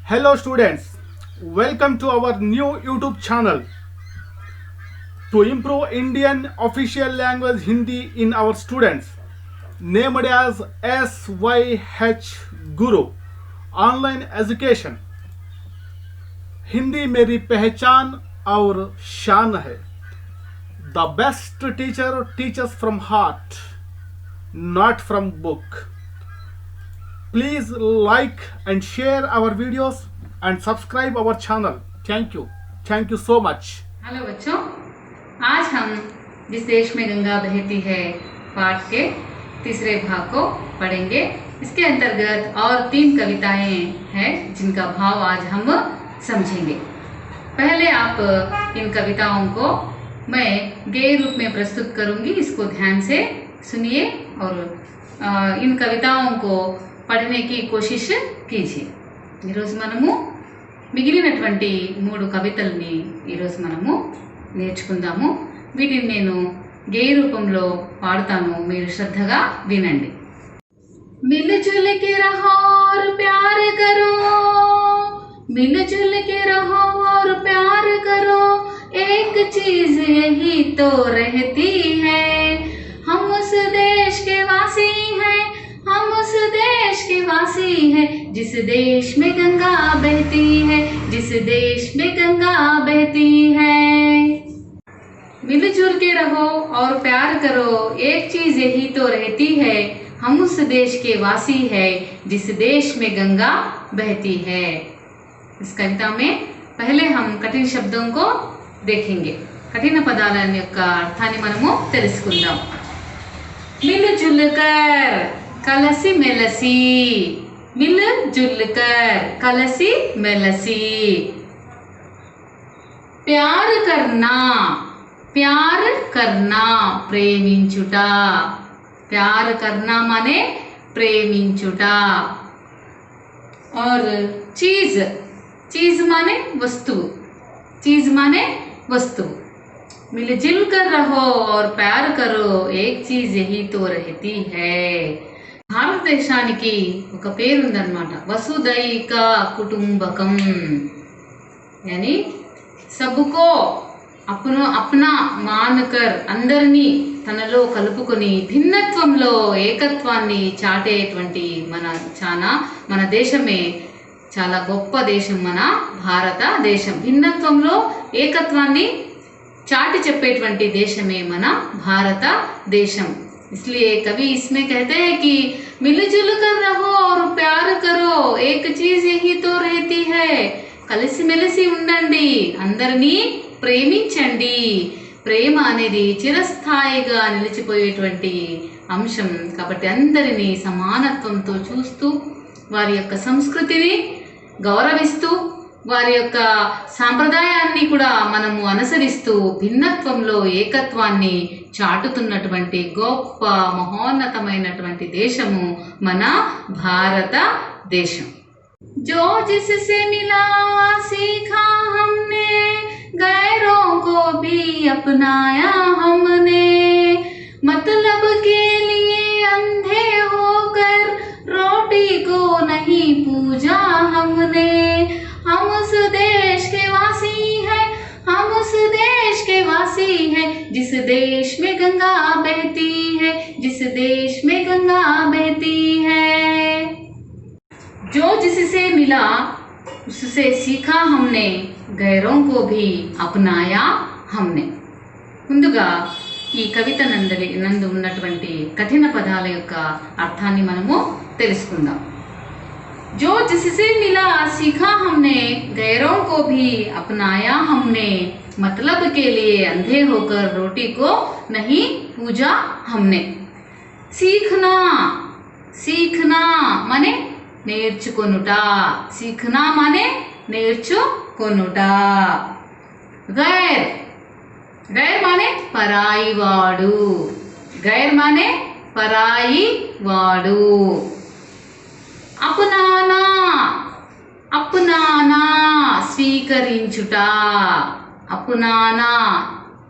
Hello students, welcome to our new YouTube channel. To improve Indian official language Hindi in our students, named as SYH Guru online education. Hindi मेरी पहचान और शान है. The best teacher teachers from heart, not from book. Please like and share our videos and subscribe our channel. Thank you so much. Hello बच्चों, आज हम जिस देश में गंगा बहती है पाठ के तीसरे भाग को पढ़ेंगे. इसके अंतर्गत और 3 कविताएं हैं जिनका भाव आज हम समझेंगे. पहले आप इन कविताओं को मैं गेय रूप में प्रस्तुत करूंगी. इसको ध्यान से सुनिए और इन कविताओं को పఠనే की कोशिश कीजिए. ఈరోజు మనము మిగిలినటువంటి 3 కవితల్ని ఈరోజు మనము నేర్చుకుందాము. వీటిని నేను గేయ రూపంలో పాడుతాను, మీరు శ్రద్ధగా వినండి. मिलजुल के रहो और प्यार करो, मिलजुल के रहो और प्यार करो, एक चीज यही तो रहती है, हम उस देश के वासी हैं, हम उस देश के वासी हैं, जिस देश में गंगा बहती है, जिस देश में गंगा बहती है. मिलजुल के रहो और प्यार करो, एक चीज यही तो रहती है, हम उस देश के वासी है, जिस देश में गंगा बहती है. इस कविता में पहले हम कठिन शब्दों को देखेंगे. कठिन పదాల యొక్క అర్థాన్ని మనము తెలుసుకుందాం. मिलजुल कर कलसी मेलसी, मिलजुल कर कलसी मेलसी. प्यार करना, प्यार करना प्रेमिंचुटा, प्यार करना माने प्रेमिंचुटा. और चीज, चीज माने वस्तु, चीज माने वस्तु. मिलजुल कर रहो और प्यार करो, एक चीज यही तो रहती है. భారతదేశానికి ఒక పేరు ఉందన్నమాట, వసుదైక కుటుంబకం. यानी सबको अपना మానకర్, అందరినీ తనలో కలుపుకొని భిన్నత్వంలో ఏకత్వాన్ని చాటేటువంటి మన దేశమే చాలా గొప్ప దేశం, మన భారతదేశం. భిన్నత్వంలో ఏకత్వాన్ని చాటి చెప్పేటువంటి దేశమే మన భారతదేశం. इसलिए कवि इसमें कहते हैं कि मिलजुल कर रहो और प्यार करो, एक चीज यही तो रहती है, కలిసి మెలిసి ఉండండి, అందరినీ ప్రేమించండి. ప్రేమ అనేది చిరస్థాయిగా నిలిచిపోయేటువంటి అంశం కాబట్టి అందరినీ సమానత్వంతో చూస్తూ, వారి యొక్క సంస్కృతిని గౌరవిస్తూ, వారి యొక్క సాంప్రదాయాన్ని కూడా మనము అనుసరిస్తూ భిన్నత్వంలో ఏకత్వాన్ని చాటుతున్నటువంటి గొప్ప మహోన్నతమైనటువంటి దేశము మన భారతదేశం. जो जिससे मिला सीखा हमने, गैरों को भी अपनाया हमने, मतलब के लिए अंधे होकर रोटी को नहीं पूजा हमने, हम उस देश के वासी हैं, हम उस देश के वासी हैं, जिस देश में गंगा बहती है, जिस देश में गंगा बहती है. जो जिससे मिला उससे सीखा हमने, गैरों को भी अपनाया हमने. ముందుగా ఈ కవిత నందు ఉన్నటువంటి కఠిన పదాల యొక్క అర్థాన్ని మనము తెలుసుకుందాం. जो जिससे मिला सीखा हमने, गैरों को भी अपनाया हमने, मतलब के लिए अंधे होकर रोटी को नहीं पूजा हमने. सीखना, सीखना माने నేర్చుకొనుట, सीखना माने నేర్చుకొనుట. गैर, गैर माने पराई वाडू, गैर माने पराई वाडू. अपनाना, अपनाना స్వీకరించుట, अपनाना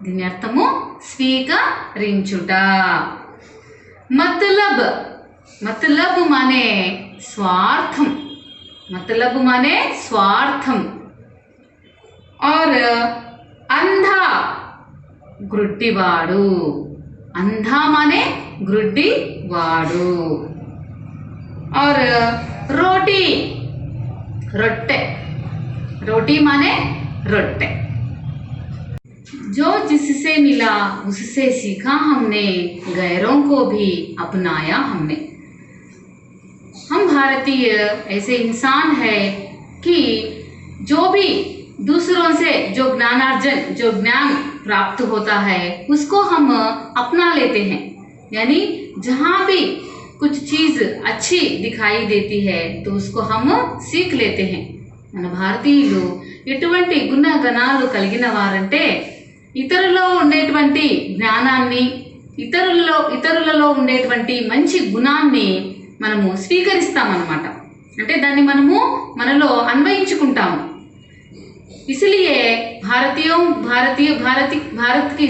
దీని అర్థము స్వీకరించుట. मतलब, मतलब माने स्वार्थम, मतलब माने स्वार्थम। और अंधा ग्रुड्डिवाडु, अंधा माने ग्रुड्डिवाडु। और रोटी रोट्टे, रोटी माने रोट्टे। जो जिससे मिला उससे सीखा हमने, गैरों को भी अपनाया हमने। हम भारतीय ऐसे इंसान है कि जो भी दूसरों से जो ज्ञानार्जन, जो ज्ञान प्राप्त होता है उसको हम अपना लेते हैं। यानी जहाँ भी कुछ चीज अच्छी दिखाई देती है तो उसको हम सीख लेते हैं। మన భారతీయులు ఎటువంటి గుణగణాలు కలిగిన వారంటే ఇతరులలో ఉండేటువంటి జ్ఞానాన్ని, ఇతరులలో ఉండేటువంటి మంచి గుణాన్ని మనము స్వీకరిస్తామన్నమాట. అంటే దాన్ని మనము మనలో అన్వయించుకుంటాము. इसलिए भारत की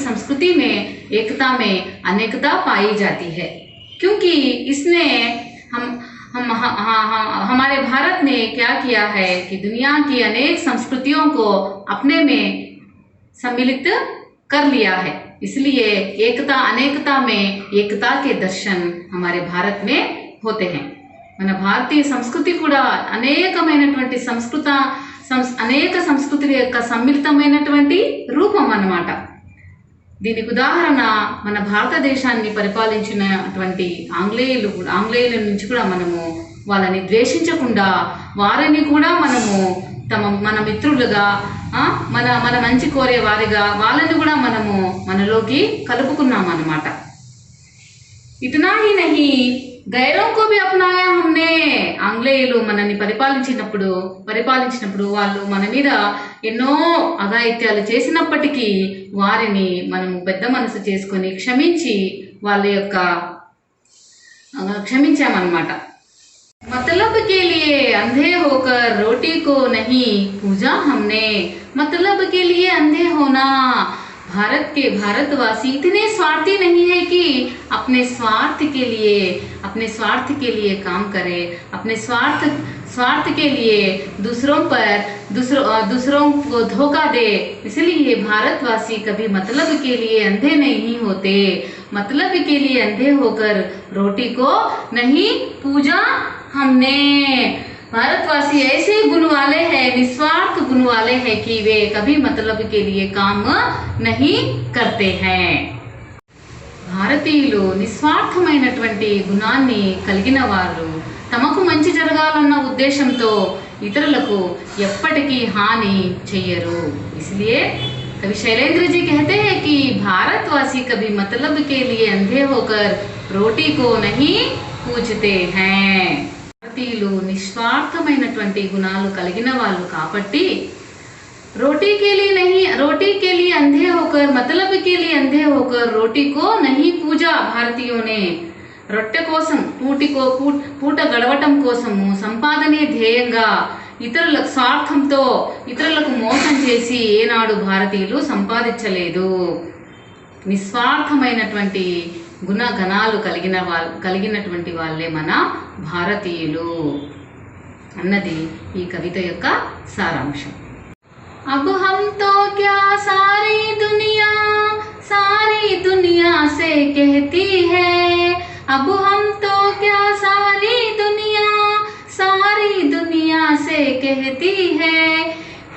संस्कृति में एकता में अनेकता पाई जाती है, क्योंकि इसने हमारे भारत ने क्या किया है कि दुनिया की अनेक संस्कृतियों को अपने में सम्मिलित कर लिया है। इसलिए एकता अनेकता में एकता के दर्शन हमारे भारत में होते हैं। మన భారతీయ సంస్కృతి కూడా అనేకమైనటువంటి అనేక సంస్కృతుల యొక్క సమ్మిళితమైనటువంటి రూపం అన్నమాట. దీనికి ఉదాహరణ మన భారతదేశాన్ని పరిపాలించినటువంటి ఆంగ్లేయుల నుంచి కూడా మనము వాళ్ళని ద్వేషించకుండా వారిని కూడా మనము మన మిత్రులుగా, మన మంచి కోరే వారిగా వాళ్ళని కూడా మనము మనలోకి కలుపుకున్నాం అన్నమాట. ఇతనా హీ నహీ గైరోं को भी अपनाया हमने. ఆంగ్లేయులు మనల్ని పరిపాలించినప్పుడు వాళ్ళు మన మీద ఎన్నో అఘాయిత్యాలు చేసినప్పటికీ వారిని మనము పెద్ద మనసు చేసుకొని క్షమించామన్నమాట. मतलब के लिए अंधे होकर रोटी को नहीं पूजा हमने. मतलब के लिए अंधे होना, भारतवासी इतने स्वार्थी नहीं है कि अपने स्वार्थ के लिए काम करे, अपने स्वार्थ के लिए दूसरों को धोखा दे. इसलिए भारतवासी कभी मतलब के लिए अंधे नहीं होते. मतलब के लिए अंधे होकर रोटी को नहीं पूजा हमने. भारतवासी ऐसे गुण वाले हैं, निस्वार्थ गुण वाले हैं कि वे कभी मतलब के लिए काम नहीं करते हैं. భారతీయులు నిస్వార్థమైనటువంటి గుణాన్ని కలిగిన వారు, తమకు మంచి జరగాలన్న ఉద్దేశంతో ఇతరులకు ఎప్పటికీ హాని చెయ్యరు. इसलिए कवि शैलेंद्र जी कहते हैं कि भारतवासी कभी मतलब के लिए अंधे होकर रोटी को नहीं पूजते हैं. భారతీయులు నిస్వార్థమైనటువంటి గుణాలు కలిగిన వాళ్ళు కాబట్టి रोटी के लिए अंधे होकर, मतलब के लिए अंधे होकर रोटी को नहीं पूजा. భారతీయులు రొట్టె కోసం, పూట గడవటం కోసము సంపాదనే ధ్యేయంగా ఇతరుల స్వార్థంతో ఇతరులకు మోసం చేసి ఏనాడు భారతీయులు సంపాదించలేదు. నిస్వార్థమైనటువంటి గుణగణాలు కలిగినటువంటి వాళ్ళే మన భారతీయులు అన్నది ఈ కవిత యొక్క సారాంశం. अब हम तो क्या सारी दुनिया से कहती है. अब हम तो क्या सारी दुनिया से कहती है.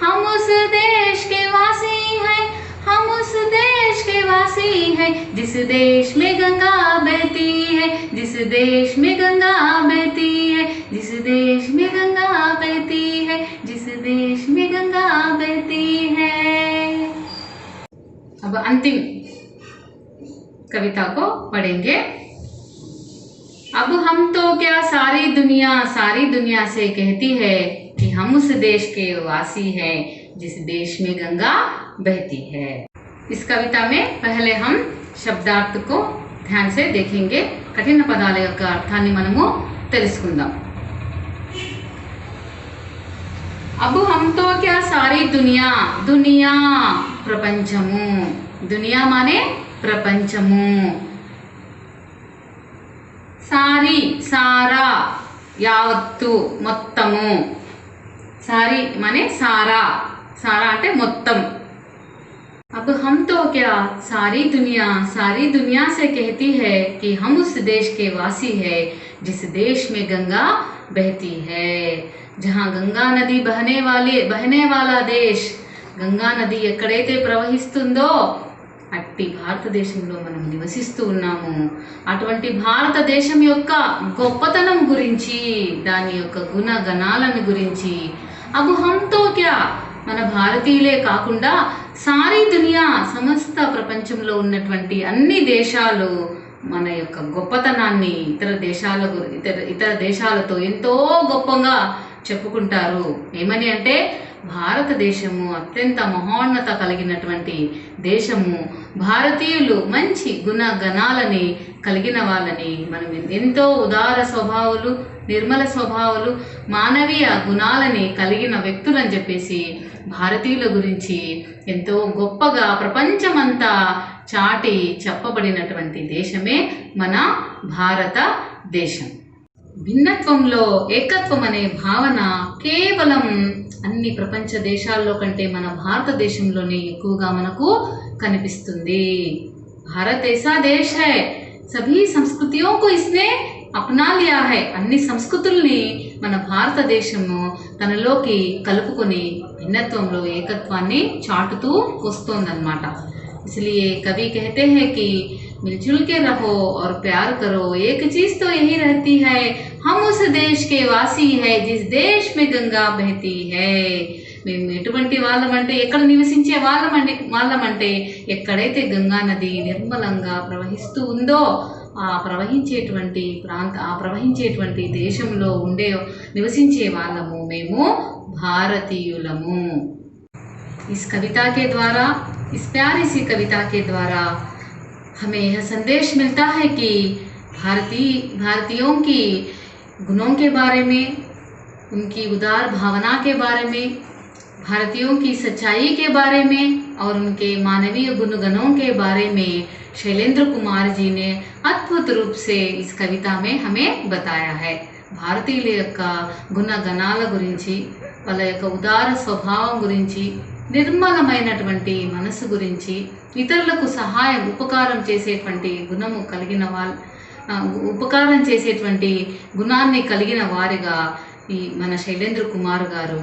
हम उस देश के वासी हैं, हम उस देश के वासी हैं जिस देश में गंगा बहती है, जिस देश में गंगा बहती है, जिस देश में गंगा बहती है, जिस देश में गंगा बहती है. अब अंतिम कविता को पढ़ेंगे. अब हम तो क्या सारी दुनिया से कहती है कि हम उस देश के वासी हैं जिस देश में गंगा बहती है. इस कविता में पहले हम शब्दार्थ को ध्यान से देखेंगे. కఠిన పదాల యొక్క అర్థాన్ని మనము తెలుసుకుందాం. अब हम तो क्या सारी दुनिया ప్రపంచము. దునియా మానే ప్రపంచము. సారీ సారా యావత్తు మొత్తము, सारी माने सारा, सारा అంటే మొత్తం। अब हम तो क्या सारी दुनिया से कहती है कि हम उस देश के वासी है जिस देश में गंगा बहती है। जहाँ गंगा नदी बहने वाला देश, గంగా నది ఎక్కడైతే ప్రవహిస్తుందో అట్టి భారతదేశంలో మనం నివసిస్తూ ఉన్నాము। అటువంటి భారతదేశం యొక్క గొప్పతనం గురించి, దాని యొక్క గుణగణాలను గురించి, అబ్ హమ్ తో క్యా మన భారతీయులే కాకుండా సారీ దునియా, సమస్త ప్రపంచంలో ఉన్నటువంటి అన్ని దేశాలు మన యొక్క గొప్పతనాన్ని ఇతర దేశాలతో ఎంతో గొప్పగా చెప్పుకుంటారు। ఏమని అంటే భారతదేశము అత్యంత మహోన్నత కలిగినటువంటి దేశము, భారతీయులు మంచి గుణగణాలని కలిగిన వాళ్ళని, మనం ఎంతో ఉదార స్వభావాలు, నిర్మల స్వభావాలు, మానవీయ గుణాలని కలిగిన వ్యక్తులని చెప్పేసి భారతీయుల గురించి ఎంతో గొప్పగా ప్రపంచమంతా చాటి చెప్పబడినటువంటి దేశమే మన భారతదేశం। భిన్నత్వంలో ఏకత్వం అనే భావన కేవలం అన్ని ప్రపంచ దేశాల్లో కంటే మన భారతదేశంలోనే ఎక్కువగా మనకు కనిపిస్తుంది। భారత్ ऐसा देश है, सभी संस्कृतियों को इसने अपना लिया है। అన్ని సంస్కృతుల్ని మన భారతదేశము తనలోకి కలుపుకొని భిన్నత్వంలో ఏకత్వాన్ని చాటుతూ వస్తోందన్నమాట। इसलिए कवि कहते हैं कि मिलजुल के रहो और प्यार करो, एक चीज तो यही रहती है, हम उस देश के वासी है जिस देश में गंगा बहती है। మేము ఎటువంటి వాళ్ళమంటే, ఎక్కడ నివసించే వాళ్ళమంటే ఎక్కడైతే గంగా నది నిర్మలంగా ప్రవహిస్తూ ఉందో ఆ ప్రవహించేటువంటి దేశంలో నివసించే వాళ్ళము మేము భారతీయులము। इस कविता के द्वारा, इस प्यारी सी कविता के द्वारा हमें यह संदेश मिलता है कि भारतीयों की गुणों के बारे में, उनकी उदार भावना के बारे में, भारतीयों की सच्चाई के बारे में और उनके मानवीय गुणगणों के बारे में शैलेंद्र कुमार जी ने अद्भुत रूप से इस कविता में हमें बताया है। భారతీయుల యొక్క గుణగణాల గురించి, వాళ్ళ యొక్క ఉదార స్వభావం గురించి, నిర్మలమైనటువంటి మనసు గురించి, ఇతరులకు ఉపకారం చేసేటువంటి ఉపకారం చేసేటువంటి గుణాన్ని కలిగిన వారిగా ఈ మన శైలేంద్ర కుమార్ గారు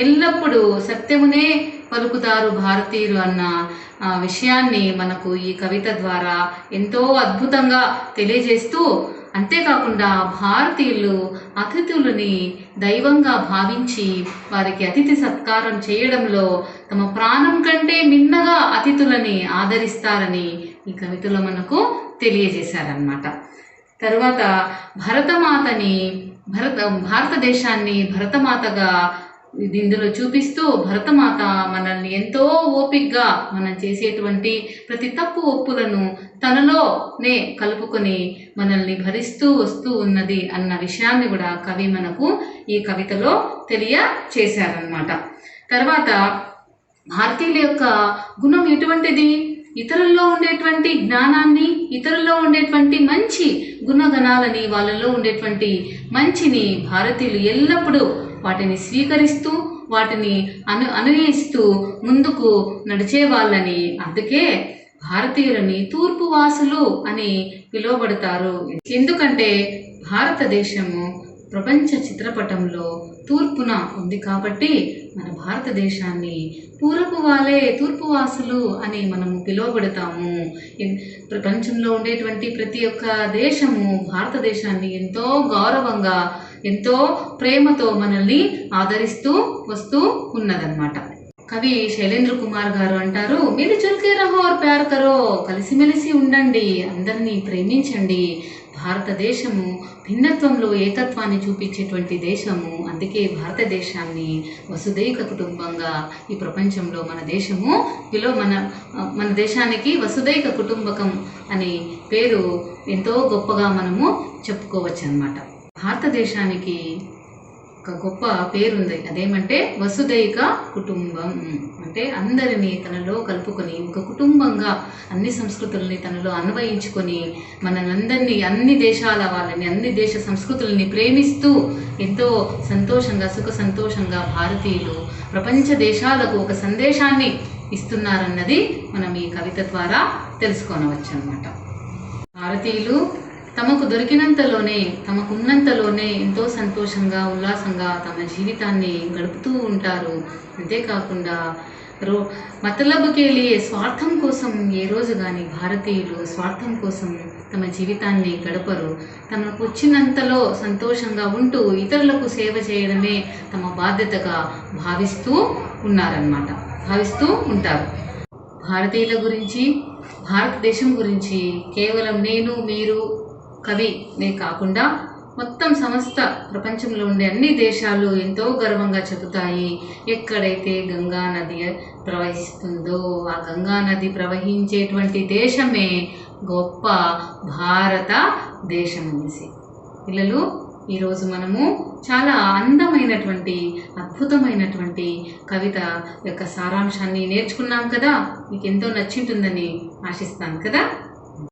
ఎల్లప్పుడూ సత్యమునే పలుకుతారు భారతీయులు అన్న విషయాన్ని మనకు ఈ కవిత ద్వారా ఎంతో అద్భుతంగా తెలియజేస్తూ, అంతేకాకుండా భారతీయులు అతిథులని దైవంగా భావించి వారికి అతిథి సత్కారం చేయడంలో తమ ప్రాణం కంటే మిన్నగా అతిథులని ఆదరిస్తారని ఈ కవితలో మనకు తెలియజేశారన్నమాట। తర్వాత భారతదేశాన్ని భరతమాతగా ఇందులో చూపిస్తూ, భరతమాత మనల్ని ఎంతో ఓపికగా మనం చేసేటువంటి ప్రతి తప్పు ఒప్పులను తనలోనే కలుపుకొని మనల్ని భరిస్తూ వస్తూ ఉన్నది అన్న విషయాన్ని కూడా కవి మనకు ఈ కవితలో తెలియచేశారన్నమాట। తర్వాత భారతీయుల యొక్క గుణం ఎటువంటిది? ఇతరుల్లో ఉండేటువంటి జ్ఞానాన్ని, ఇతరుల్లో ఉండేటువంటి మంచి గుణగణాలని, వాళ్ళలో ఉండేటువంటి మంచిని భారతీయులు ఎల్లప్పుడూ వాటిని స్వీకరిస్తూ, వాటిని అనుసరిస్తూ ముందుకు నడిచే వాళ్ళని, అందుకే భారతీయులని తూర్పు వాసులు అని పిలువబడతారు। ఎందుకంటే భారతదేశము ప్రపంచ చిత్రపటంలో తూర్పున ఉంది కాబట్టి మన భారతదేశాన్ని తూర్పు వాసులు అని మనము పిలువబడతాము। ప్రపంచంలో ఉండేటువంటి ప్రతి ఒక్క దేశము భారతదేశాన్ని ఎంతో గౌరవంగా, ఎంతో ప్రేమతో మనల్ని ఆదరిస్తూ వస్తూ ఉన్నదన్నమాట। కవి శైలేంద్ర కుమార్ గారు అంటారు, మిలిజుల్ కే రహో और प्यार करो, కలిసిమెలిసి ఉండండి, అందరినీ ప్రేమించండి। భారతదేశము భిన్నత్వంలో ఏకత్వాన్ని చూపించేటువంటి దేశము, అందుకే భారతదేశాన్ని వసుదైక కుటుంబంగా ఈ ప్రపంచంలో మన దేశానికి వసుదైక కుటుంబకం అనే పేరు ఎంతో గొప్పగా మనము చెప్పుకోవచ్చు అన్నమాట। భారతదేశానికి ఒక గొప్ప పేరుంది. అదేమంటే వసుదైక కుటుంబం. అంటే అందరినీ తనలో కలుపుకొని ఒక కుటుంబంగా అన్ని సంస్కృతుల్ని తనలో అన్వయించుకొని మనందరినీ, అన్ని దేశాల వాళ్ళని, అన్ని దేశ సంస్కృతుల్ని ప్రేమిస్తూ ఎంతో సంతోషంగా, సుఖ సంతోషంగా భారతీయులు ప్రపంచ దేశాలకు ఒక సందేశాన్ని ఇస్తున్నారన్నది మనం ఈ కవిత ద్వారా తెలుసుకోనవచ్చు అన్నమాట. భారతీయులు తమకు దొరికినంతలోనే, తమకున్నంతలోనే ఎంతో సంతోషంగా, ఉల్లాసంగా తమ జీవితాన్ని గడుపుతూ ఉంటారు. అంతేకాకుండా మతలబుకే లియే, స్వార్థం కోసం ఏ రోజు కానీ భారతీయులు స్వార్థం కోసం తమ జీవితాన్ని గడపరు. తమకు వచ్చినంతలో సంతోషంగా ఉంటూ ఇతరులకు సేవ చేయడమే తమ బాధ్యతగా భావిస్తూ ఉంటారు. భారతీయుల గురించి, భారతదేశం గురించి కేవలం నేను, మీరు, కవినే కాకుండా మొత్తం సమస్త ప్రపంచంలో ఉండే అన్ని దేశాలు ఎంతో గర్వంగా చెబుతాయి. ఎక్కడైతే గంగా నది ప్రవహిస్తుందో ఆ గంగా నది ప్రవహించేటువంటి దేశమే గొప్ప భారత దేశం అనేసి. పిల్లలు, ఈరోజు మనము చాలా అందమైనటువంటి, అద్భుతమైనటువంటి కవిత యొక్క సారాంశాన్ని నేర్చుకున్నాం కదా. మీకు ఎంతో నచ్చింటుందని ఆశిస్తాను కదా.